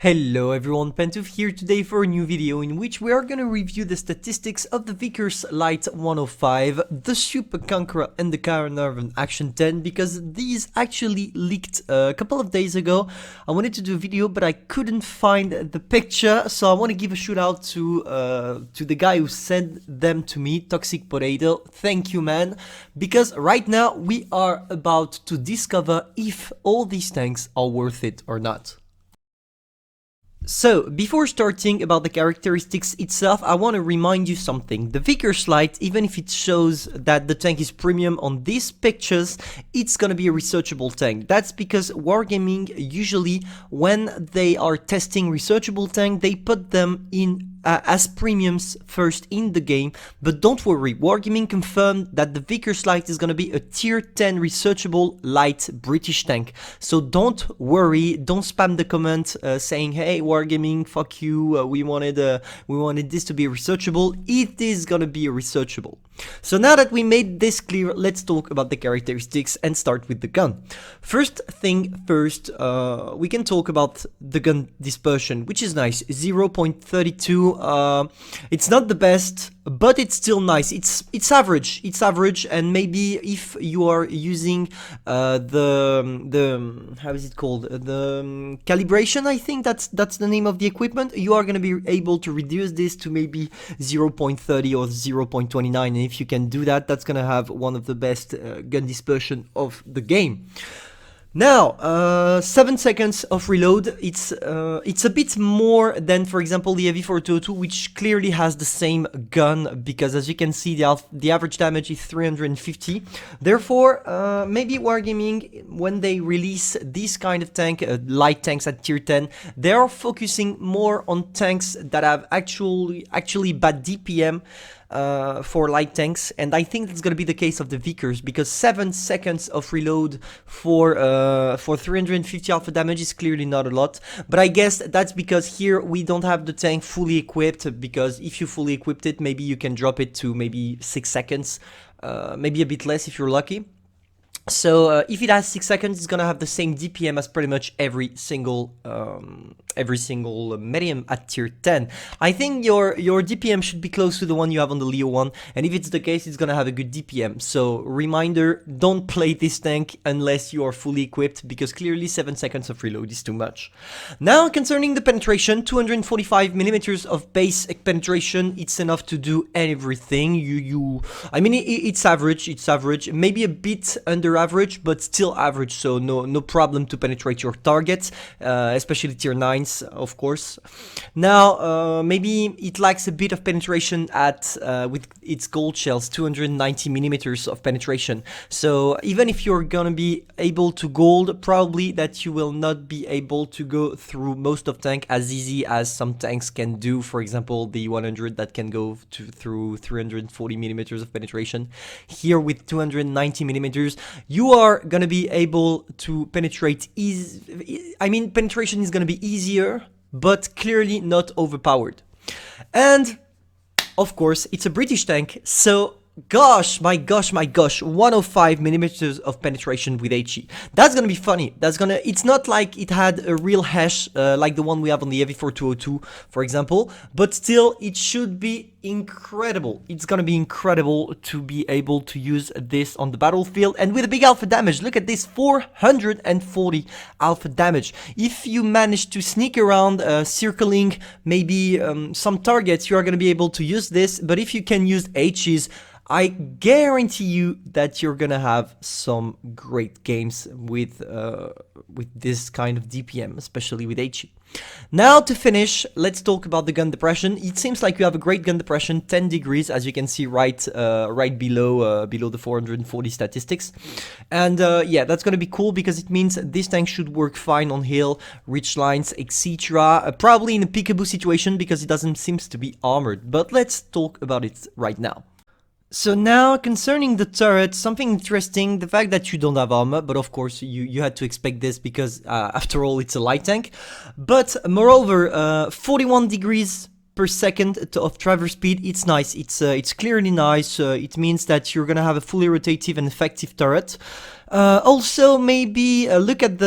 Hello everyone, Pantoufleee here today for a new video in which we are going to review the statistics of the Vickers Light 105, the Super Conqueror and the Caernarvon Action 10 because these actually leaked a couple of days ago. I wanted to do a video but I couldn't find the picture, so I want to give a shout out to the guy who sent them to me, Toxic Potato. Thank you, man, because right now we are about to discover if all these tanks are worth it or not. So, before starting about the characteristics itself, I want to remind you something. The Vickers Light, even if it shows that the tank is premium on these pictures, it's gonna be a researchable tank. That's because Wargaming, usually, when they are testing researchable tank, they put them in as premiums first in the game, but don't worry, Wargaming confirmed that the Vickers Light is gonna be a tier 10 researchable light British tank. So don't worry, don't spam the comment saying, hey Wargaming, fuck you, we wanted this to be researchable. It is gonna be researchable. So now that we made this clear, let's talk about the characteristics and start with the gun. First thing first, we can talk about the gun dispersion, which is nice, 0.32. It's not the best, but it's still nice. It's average. It's average, and maybe if you are using the how is it called, the calibration, I think that's the name of the equipment, you are going to be able to reduce this to maybe 0.30 or 0.29, and if you can do that, that's going to have one of the best gun dispersion of the game. Now, 7 seconds of reload, it's a bit more than, for example, the Heavy 4202, which clearly has the same gun, because as you can see, the average damage is 350. Therefore, maybe Wargaming, when they release this kind of tank, light tanks at tier 10, they are focusing more on tanks that have actually bad DPM, for light tanks, and I think that's gonna be the case of the Vickers, because 7 seconds of reload for 350 alpha damage is clearly not a lot. But I guess that's because here we don't have the tank fully equipped, because if you fully equipped it, maybe you can drop it to maybe 6 seconds, maybe a bit less if you're lucky. So if it has 6 seconds, it's gonna have the same DPM as pretty much every single medium at tier 10. I think your DPM should be close to the one you have on the Leo 1, and if it's the case, it's gonna have a good DPM. So reminder, don't play this tank unless you are fully equipped, because clearly 7 seconds of reload is too much. Now, concerning the penetration, 245 millimeters of base penetration, it's enough to do everything. I mean, it's average, maybe a bit under average, but still average, so no problem to penetrate your targets, especially tier 9s, of course. Now, maybe it lacks a bit of penetration at with its gold shells, 290 millimeters of penetration. So even if you're gonna be able to gold, probably that you will not be able to go through most of tank as easy as some tanks can do. For example, the 100 that can go through 340 millimeters of penetration. Here with 290 millimeters, you are gonna be able to penetrate penetration is gonna be easier, but clearly not overpowered. And of course, it's a British tank, so my gosh, 105 millimeters of penetration with HE. That's gonna be funny. It's not like it had a real hash like the one we have on the Heavy 4202, for example, but still, it should be incredible. It's gonna be incredible to be able to use this on the battlefield, and with a big alpha damage. Look at this, 440 alpha damage. If you manage to sneak around, circling maybe some targets, you are gonna be able to use this, but if you can use HEs, I guarantee you that you're gonna have some great games with this kind of DPM, especially with HE. Now to finish, let's talk about the gun depression. It seems like you have a great gun depression, 10 degrees, as you can see right below the 440 statistics. And yeah, that's gonna be cool, because it means this tank should work fine on hill, ridge lines, etc. Probably in a peekaboo situation, because it doesn't seem to be armored. But let's talk about it right now. So now, concerning the turret, something interesting, the fact that you don't have armor, but of course you had to expect this, because after all it's a light tank. But moreover, 41 degrees per second of traverse speed, it's nice, it's clearly nice. It means that you're gonna have a fully rotative and effective turret. Also, maybe look at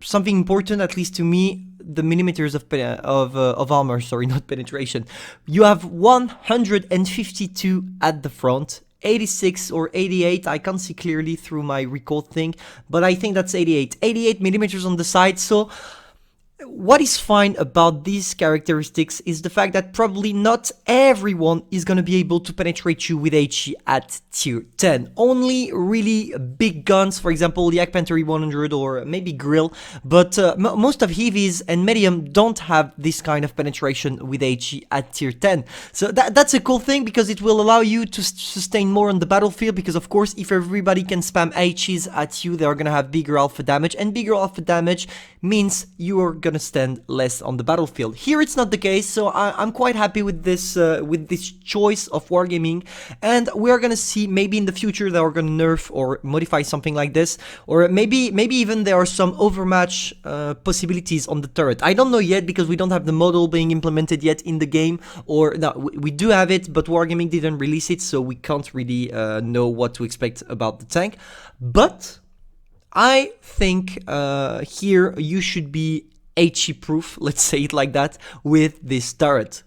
something important, at least to me, the millimeters of armor, sorry, not penetration. You have 152 at the front, 86 or 88, I can't see clearly through my record thing, but I think that's 88 millimeters on the side. So what is fine about these characteristics is the fact that probably not everyone is going to be able to penetrate you with HE at tier 10. Only really big guns, for example, the Panther 100 or maybe Grill, but most of heavies and medium don't have this kind of penetration with HE at tier 10. So that's a cool thing, because it will allow you to sustain more on the battlefield, because of course if everybody can spam HEs at you, they're going to have bigger alpha damage, and bigger alpha damage means you are going to stand less on the battlefield. Here it's not the case, so I'm quite happy with this choice of wargaming, and we're gonna see maybe in the future they are gonna nerf or modify something like this, or maybe even there are some overmatch possibilities on the turret. I don't know yet, because we don't have the model being implemented yet in the game, or no, we do have it, but wargaming didn't release it, so we can't really know what to expect about the tank. But I think here you should be HE proof, let's say it like that, with this turret.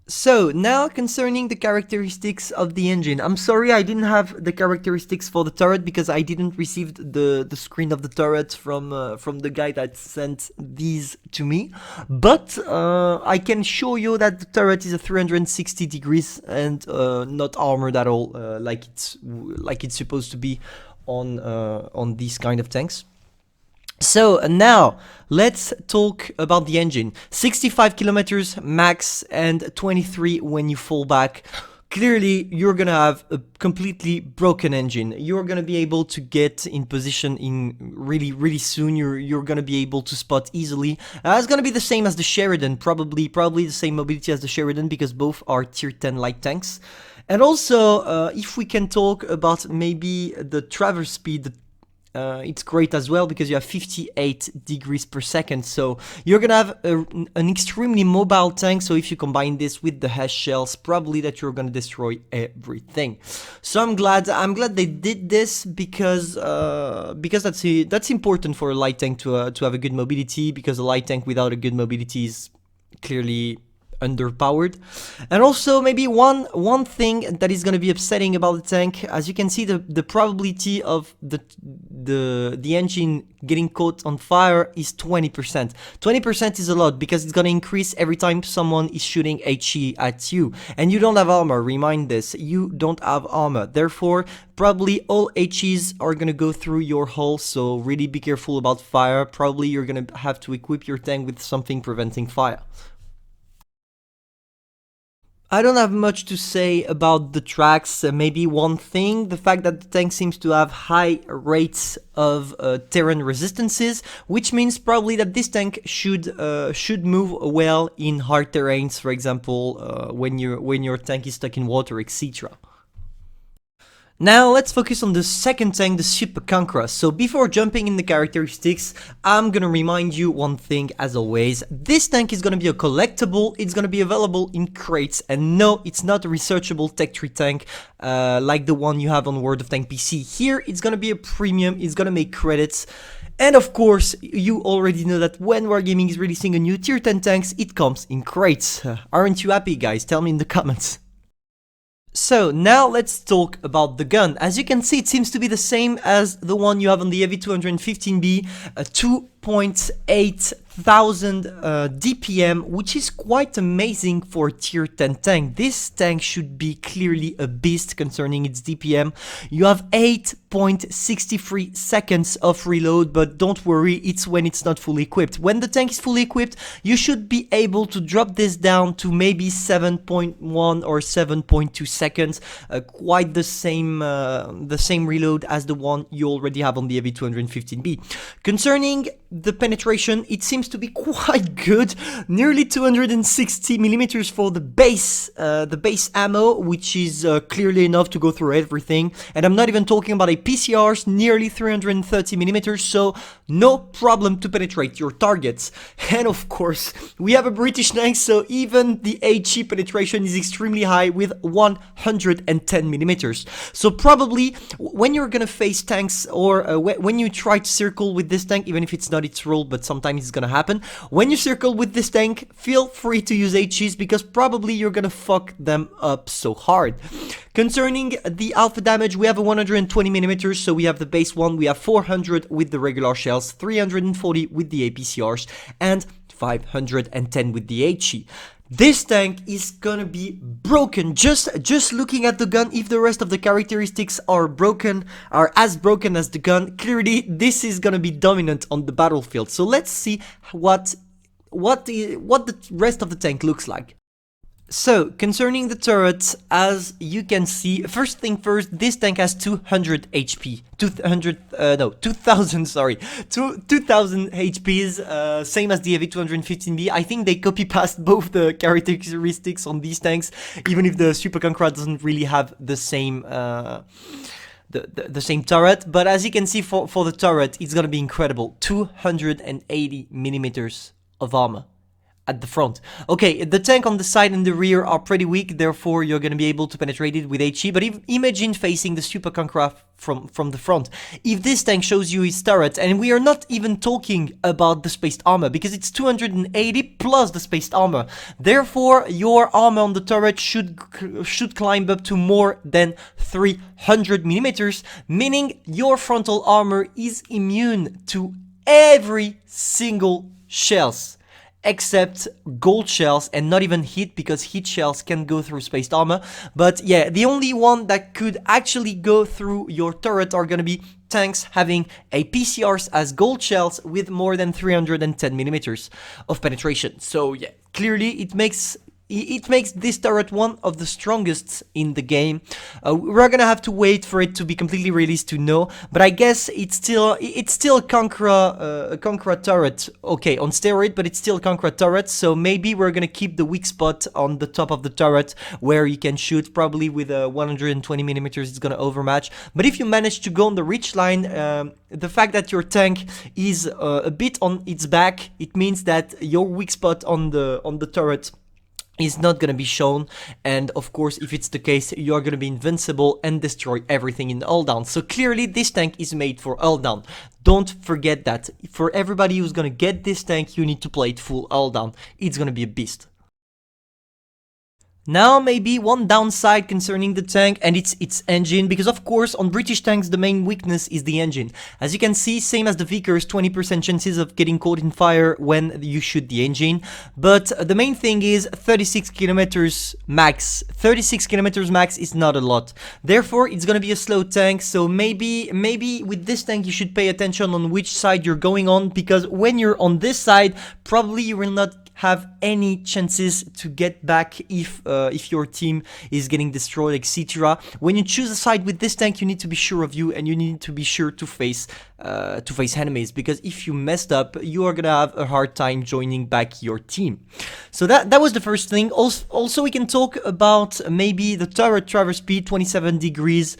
So now concerning the characteristics of the engine, I'm sorry I didn't have the characteristics for the turret, because I didn't receive the screen of the turret from the guy that sent these to me, but I can show you that the turret is a 360 degrees and not armored at all, like it's supposed to be on these kind of tanks. So now let's talk about the engine. 65 kilometers max and 23 when you fall back. Clearly you're gonna have a completely broken engine. You're gonna be able to get in position in really soon. You're gonna be able to spot easily. It's gonna be the same as the Sheridan, probably the same mobility as the Sheridan, because both are tier 10 light tanks. And also if we can talk about maybe the traverse speed, it's great as well, because you have 58 degrees per second, so you're gonna have an extremely mobile tank. So if you combine this with the HES shells, probably that you're gonna destroy everything. So I'm glad they did this, because that's important for a light tank to have a good mobility, because a light tank without a good mobility is clearly underpowered. And also maybe one thing that is going to be upsetting about the tank, as you can see, the probability of the engine getting caught on fire is 20%. 20% is a lot, because it's going to increase every time someone is shooting HE at you, and you don't have armor. Remind this, you don't have armor, therefore probably all HEs are going to go through your hull, so really be careful about fire. Probably you're going to have to equip your tank with something preventing fire. I don't have much to say about the tracks. Maybe one thing, the fact that the tank seems to have high rates of terrain resistances, which means probably that this tank should move well in hard terrains, for example, when your tank is stuck in water, etc. Now let's focus on the second tank, the Super Conqueror. So before jumping in the characteristics, I'm gonna remind you one thing as always. This tank is gonna be a collectible, it's gonna be available in crates, and no, it's not a researchable tech tree tank like the one you have on World of Tank PC. Here it's gonna be a premium, it's gonna make credits. And of course, you already know that when Wargaming is releasing a new tier 10 tanks, it comes in crates. Aren't you happy, guys? Tell me in the comments. So now let's talk about the gun. As you can see, it seems to be the same as the one you have on the Heavy 215B, a 2.8 thousand DPM, which is quite amazing for a tier 10 tank. This tank should be clearly a beast concerning its DPM. You have 8.63 seconds of reload, but don't worry, it's when it's not fully equipped. When the tank is fully equipped, you should be able to drop this down to maybe 7.1 or 7.2 seconds, quite the same reload as the one you already have on the Heavy 215B. Concerning the penetration, it seems to be quite good, nearly 260 millimeters for the base ammo, which is clearly enough to go through everything. And I'm not even talking about a PCRs, nearly 330 millimeters, so no problem to penetrate your targets. And of course, we have a British tank, so even the HE penetration is extremely high with 110 millimeters. So probably when you're gonna face tanks, or when you try to circle with this tank, even if it's not not its rule, but sometimes it's gonna happen. When you circle with this tank, feel free to use HEs because probably you're gonna fuck them up so hard. Concerning the alpha damage, we have a 120mm, so we have the base one, we have 400 with the regular shells, 340 with the APCRs, and 510 with the HE. This tank is gonna be broken. Just looking at the gun, if the rest of the characteristics are as broken as the gun, clearly this is gonna be dominant on the battlefield. So let's see what the rest of the tank looks like. So, concerning the turret, as you can see, first thing first, this tank has 200 HP. 2000, sorry. 2000 HPs, same as the heavy 215B. I think they copy-pasted both the characteristics on these tanks, even if the Super Conqueror doesn't really have the same... The same turret, but as you can see for the turret, it's gonna be incredible. 280mm of armor at the front. Okay, the tank on the side and the rear are pretty weak, therefore you're gonna be able to penetrate it with HE, but imagine facing the Super Conqueror from the front. If this tank shows you his turret, and we are not even talking about the spaced armor, because it's 280 plus the spaced armor, therefore your armor on the turret should climb up to more than 300mm, meaning your frontal armor is immune to every single shells, except gold shells, and not even heat, because heat shells can go through spaced armor. But yeah, the only one that could actually go through your turret are gonna be tanks having a PCRs as gold shells with more than 310mm of penetration. So yeah, clearly it makes this turret one of the strongest in the game. We're gonna have to wait for it to be completely released to know, but I guess it's still a Conqueror turret. Okay, on steroid, but it's still a Conqueror turret. So maybe we're gonna keep the weak spot on the top of the turret where you can shoot. Probably with a 120mm, it's gonna overmatch. But if you manage to go on the reach line, the fact that your tank is a bit on its back, it means that your weak spot on the turret is not gonna be shown, and of course if it's the case, you're gonna be invincible and destroy everything in hull down. So clearly this tank is made for hull down. Don't forget that. For everybody who's gonna get this tank, you need to play it full hull down. It's gonna be a beast. Now maybe one downside concerning the tank, and it's its engine, because of course on British tanks the main weakness is the engine. As you can see, same as the Vickers, 20% chances of getting caught in fire when you shoot the engine, but the main thing is 36 kilometers max. 36 kilometers max is not a lot, therefore it's gonna be a slow tank. So maybe with this tank you should pay attention on which side you're going on, because when you're on this side, probably you will not have any chances to get back if your team is getting destroyed, etc. When you choose a side with this tank, you need to be sure of you, and you need to be sure to face enemies, because if you messed up, you are gonna have a hard time joining back your team. So that was the first thing. Also we can talk about maybe the turret traverse speed, 27 degrees.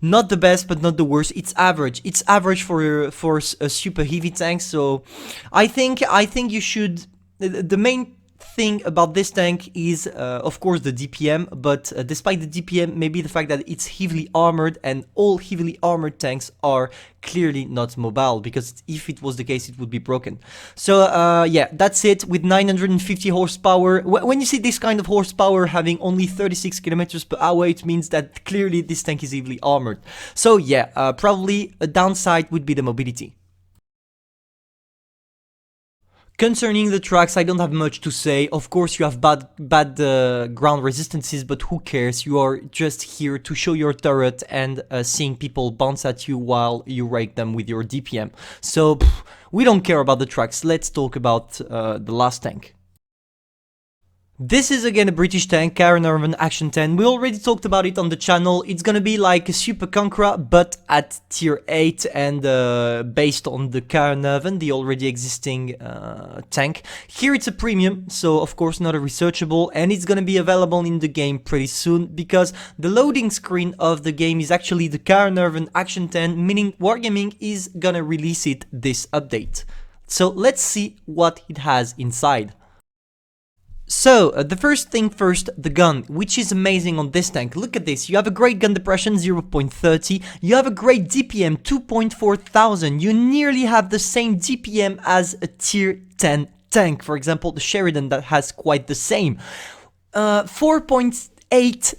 Not the best, but not the worst. It's average. It's average for a super heavy tank. So I think you should. The main thing about this tank is, of course, the DPM, but despite the DPM, maybe the fact that it's heavily armored, and all heavily armored tanks are clearly not mobile, because if it was the case, it would be broken. So, yeah, that's it. With 950 horsepower, when you see this kind of horsepower having only 36 kilometers per hour, it means that clearly this tank is heavily armored. So, yeah, probably a downside would be the mobility. Concerning the tracks, I don't have much to say. Of course, you have bad ground resistances, but who cares? You are just here to show your turret and seeing people bounce at you while you rake them with your DPM. So, we don't care about the tracks. Let's talk about the last tank. This is again a British tank, Caernarvon Action X. We already talked about it on the channel. It's gonna be like a Super Conqueror, but at tier 8 and based on the Caernarvon, the already existing tank. Here it's a premium, so of course not a researchable, and it's gonna be available in the game pretty soon, because the loading screen of the game is actually the Caernarvon Action X, meaning Wargaming is gonna release it this update. So let's see what it has inside. So, the first thing first, the gun, which is amazing on this tank. Look at this, you have a great gun depression, 0.30, you have a great DPM, 2.4 thousand, you nearly have the same DPM as a tier 10 tank, for example, the Sheridan that has quite the same. 4.8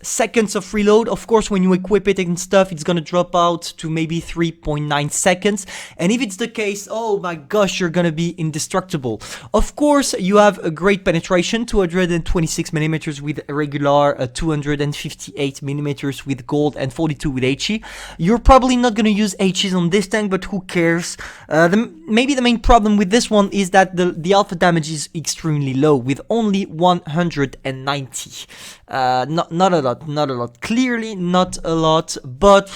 seconds of reload. Of course, when you equip it and stuff, it's gonna drop out to maybe 3.9 seconds. And if it's the case, oh my gosh, you're gonna be indestructible. Of course, you have a great penetration, 226 millimeters with regular, 258 millimeters with gold, and 42 with HE. You're probably not gonna use HEs on this tank, but who cares? Maybe the main problem with this one is that the alpha damage is extremely low, with only 190. Not a lot. Clearly not a lot, but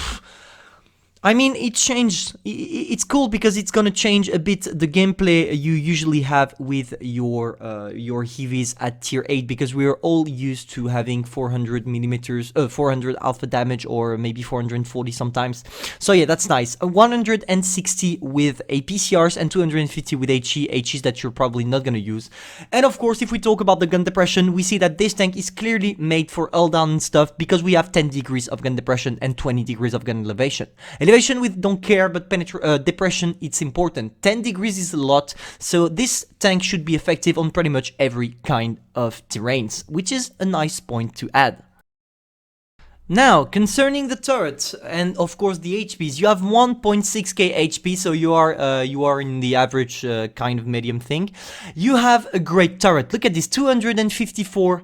I mean, it changed. It's cool because it's gonna change a bit the gameplay you usually have with your heavies at tier 8, because we are all used to having 400 millimeters, 400 alpha damage, or maybe 440 sometimes. So yeah, that's nice. 160 with APCRs and 250 with HEs that you're probably not gonna use. And of course, if we talk about the gun depression, we see that this tank is clearly made for all down and stuff, because we have 10 degrees of gun depression and 20 degrees of gun elevation. Elevation we don't care, but depression, it's important. 10 degrees is a lot, so this tank should be effective on pretty much every kind of terrains, which is a nice point to add. Now, concerning the turret and of course the HPs, you have 1.6k HP, so you are in the average kind of medium thing. You have a great turret. Look at this, 254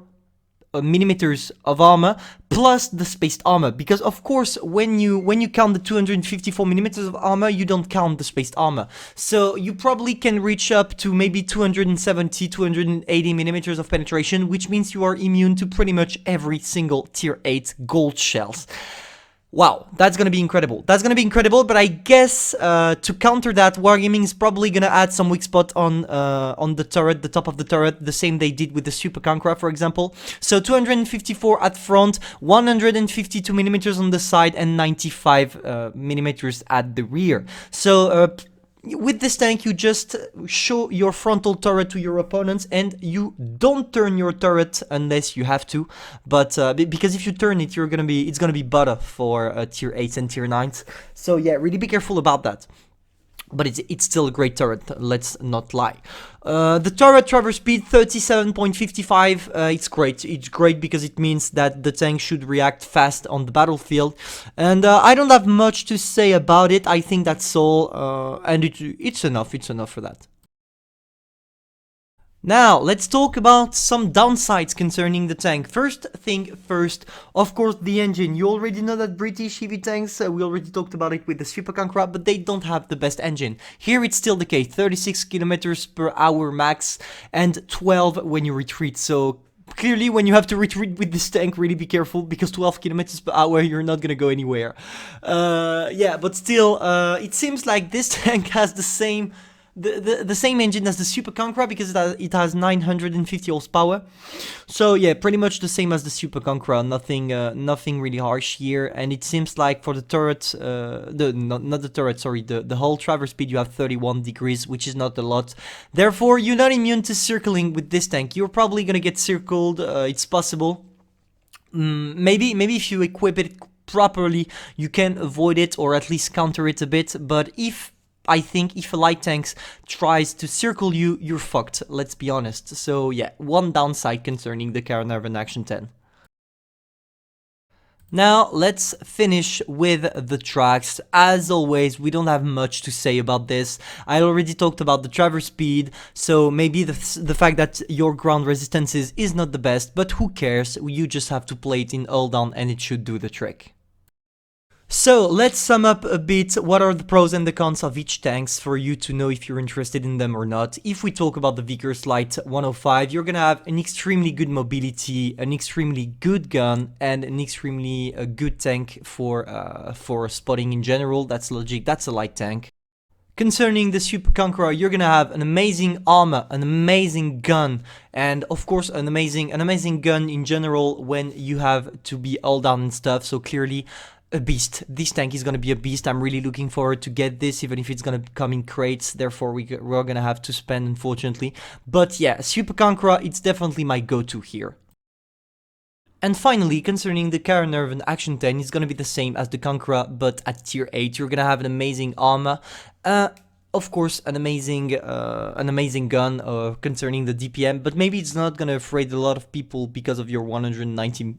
millimeters of armor plus the spaced armor, because of course when you count the 254 millimeters of armor, you don't count the spaced armor, so you probably can reach up to maybe 270 280 millimeters of penetration, which means you are immune to pretty much every single tier 8 gold shells. Wow, that's gonna be incredible. That's gonna be incredible, but I guess to counter that, Wargaming is probably gonna add some weak spot on the turret, the top of the turret, the same they did with the Super Conqueror, for example. So 254 at front, 152 millimeters on the side, and 95 millimeters at the rear. So with this tank, you just show your frontal turret to your opponents, and you don't turn your turret unless you have to. But because if you turn it, it's gonna be butter for tier 8s and tier 9s. So yeah, really be careful about that. But it's still a great turret, let's not lie. The turret traverse speed 37.55, it's great because it means that the tank should react fast on the battlefield, and I don't have much to say about it. I think that's all, and it's enough for that. Now, let's talk about some downsides concerning the tank. First thing first, of course, the engine. You already know that British heavy tanks, we already talked about it with the Super Conqueror, but they don't have the best engine. Here it's still the case, 36 kilometers per hour max, and 12 when you retreat, so clearly when you have to retreat with this tank, really be careful, because 12 kilometers per hour, you're not gonna go anywhere. Yeah, but still, it seems like this tank has the same engine as the Super Conqueror, because it has 950 horsepower. So yeah, pretty much the same as the Super Conqueror. Nothing really harsh here. And it seems like for the turret, not the turret, sorry, the whole traverse speed, you have 31 degrees, which is not a lot. Therefore, you're not immune to circling with this tank. You're probably gonna get circled. It's possible. Maybe if you equip it properly, you can avoid it, or at least counter it a bit. But I think if a light tank tries to circle you, you're fucked, let's be honest. So yeah, one downside concerning the Caernarvon Action 10. Now, let's finish with the tracks. As always, we don't have much to say about this. I already talked about the traverse speed, so maybe the fact that your ground resistance is not the best, but who cares? You just have to play it in all down and it should do the trick. So let's sum up a bit what are the pros and the cons of each tanks for you to know if you're interested in them or not. If we talk about the Vickers Light 105, you're gonna have an extremely good mobility, an extremely good gun, and an extremely good tank for spotting in general. That's logic, that's a light tank. Concerning the Super Conqueror, you're gonna have an amazing armor, an amazing gun, and of course an amazing gun in general when you have to be all down and stuff. So clearly a beast. This tank is going to be a beast. I'm really looking forward to get this, even if it's going to come in crates. Therefore, we're going to have to spend, unfortunately. But yeah, Super Conqueror, it's definitely my go-to here. And finally, concerning the Caernarvon Action 10, it's going to be the same as the Conqueror, but at tier 8. You're going to have an amazing armor. Of course, an amazing gun concerning the DPM, but maybe it's not gonna afraid a lot of people because of your 190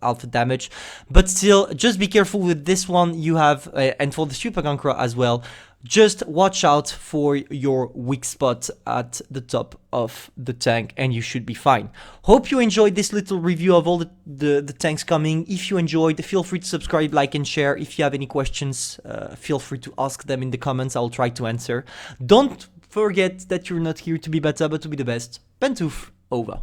alpha damage. But still, just be careful with this one. You have, and for the Super Conqueror as well, just watch out for your weak spot at the top of the tank and you should be fine. Hope you enjoyed this little review of all the tanks coming. If you enjoyed, feel free to subscribe, like and share. If you have any questions, feel free to ask them in the comments. I'll try to answer. Don't forget that you're not here to be better but to be the best. Pantoufleee, over.